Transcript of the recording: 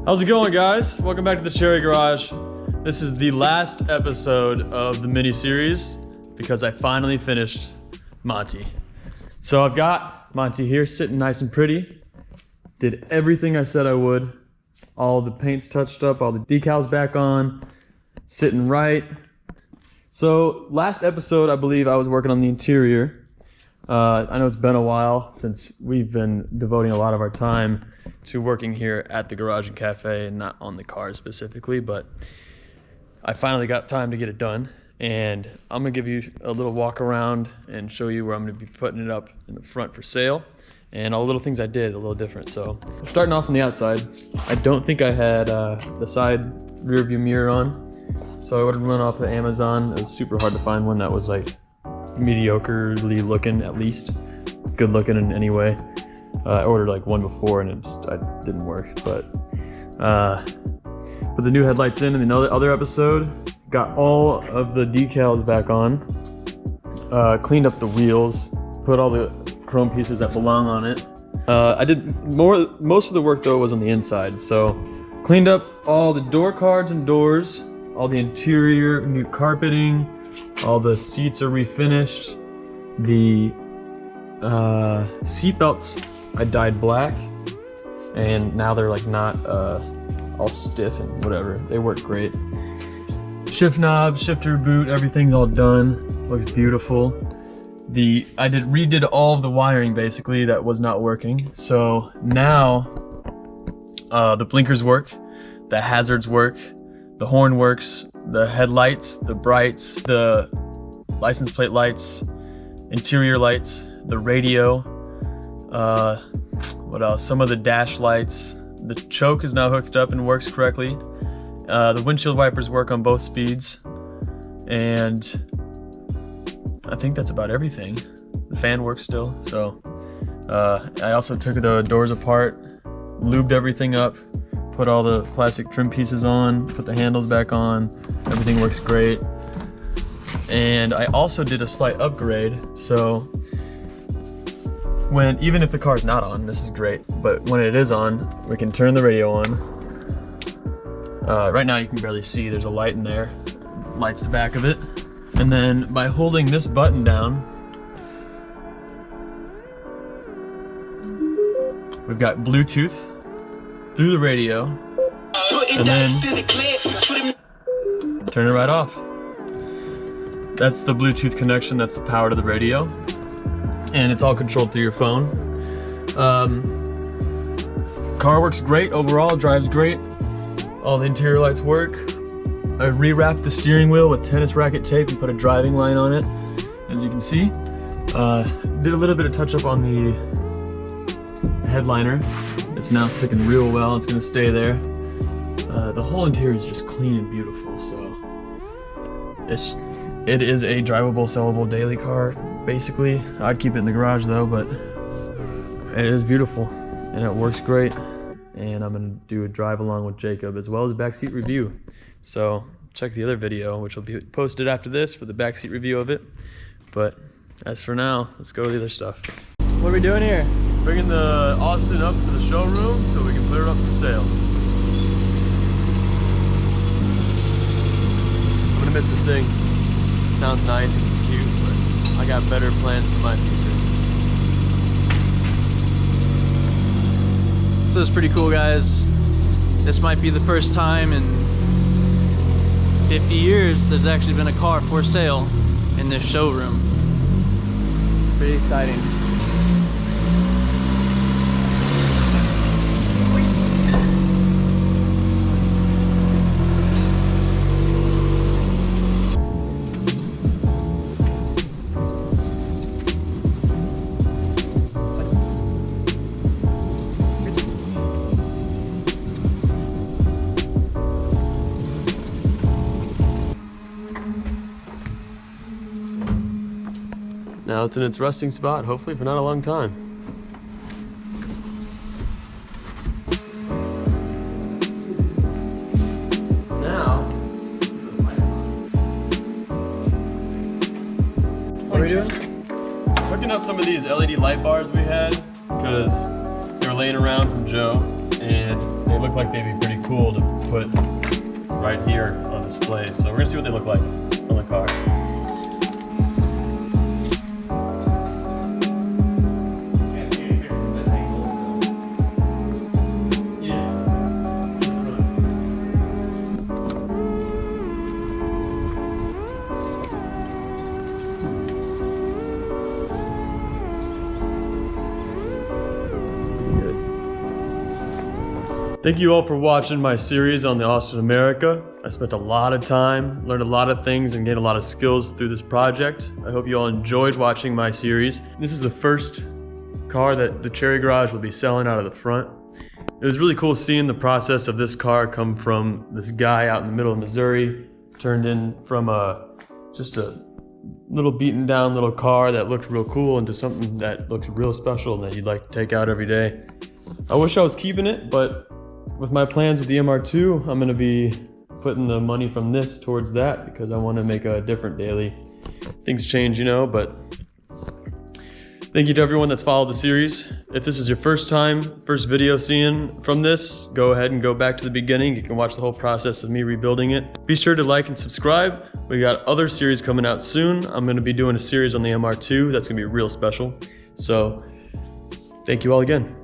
How's it going, guys? Welcome back to the Cherry Garage. This is the last episode of the mini-series because I finally finished Monty. So I've got Monty here sitting nice and pretty. Did everything I said I would. All the paint's touched up, all the decals back on, sitting right. So last episode, I believe I was working on the interior. I know it's been a while since we've been devoting a lot of our time to working here at the garage and cafe and not on the cars specifically, but I finally got time to get it done, and I'm gonna give you a little walk around and show you where I'm gonna be putting it up in the front for sale, and all the little things I did a little different. So starting off on the outside, I don't think I had the side rear view mirror on, so I ordered one off of Amazon. It was super hard to find one that was like mediocrely looking, at least good looking in any way. I ordered like one before and it didn't work, but put the new headlights in the other episode, got all of the decals back on, cleaned up the wheels, put all the chrome pieces that belong on it. I did most of the work though was on the inside, so cleaned up all the door cards and doors, all the interior, new carpeting, all the seats are refinished. The seat belts I dyed black, and now they're like not all stiff and whatever. They work great. Shift knob, shifter boot, everything's all done. Looks beautiful. I redid all of the wiring basically that was not working. So now the blinkers work, the hazards work, the horn works, the headlights, the brights, the license plate lights, interior lights, the radio, what else? Some of the dash lights. The choke is now hooked up and works correctly. The windshield wipers work on both speeds. And I think that's about everything. The fan works still. So I also took the doors apart, lubed everything up, put all the plastic trim pieces on, put the handles back on. Everything works great. And I also did a slight upgrade. So even if the car's not on, this is great, but when it is on, we can turn the radio on. Right now you can barely see, there's a light in there, lights the back of it. And then by holding this button down, we've got Bluetooth through the radio, and then turn it right off. That's the Bluetooth connection, that's the power to the radio. And it's all controlled through your phone. Car works great overall, drives great. All the interior lights work. I rewrapped the steering wheel with tennis racket tape and put a driving line on it, as you can see. Did a little bit of touch up on the headliner. It's now sticking real well, it's gonna stay there. The whole interior is just clean and beautiful, so it is a drivable, sellable daily car, basically. I'd keep it in the garage though, but it is beautiful and it works great. And I'm gonna do a drive along with Jacob as well as a backseat review. So check the other video, which will be posted after this for the backseat review of it. But as for now, let's go to the other stuff. What are we doing here? Bringing the Austin up to the showroom so we can put it up for sale. I'm gonna miss this thing. Sounds nice and it's cute, but I got better plans for my future. So it's pretty cool, guys. This might be the first time in 50 years there's actually been a car for sale in this showroom. Pretty exciting. Now it's in its resting spot, hopefully for not a long time. Now, what are we doing? Hooking up some of these LED light bars we had because they were laying around from Joe and they look like they'd be pretty cool to put right here on display. So we're gonna see what they look like on the car. Thank you all for watching my series on the Austin America. I spent a lot of time, learned a lot of things, and gained a lot of skills through this project. I hope you all enjoyed watching my series. This is the first car that the Cherry Garage will be selling out of the front. It was really cool seeing the process of this car come from this guy out in the middle of Missouri, turned in from just a little beaten down little car that looked real cool into something that looks real special and that you'd like to take out every day. I wish I was keeping it, but with my plans with the MR2, I'm gonna be putting the money from this towards that because I want to make a different daily. Things change, you know, but thank you to everyone that's followed the series. If this is your first video seeing from this, go ahead and go back to the beginning. You can watch the whole process of me rebuilding it. Be sure to like and subscribe. We got other series coming out soon. I'm gonna be doing a series on the MR2 that's gonna be real special. So thank you all again.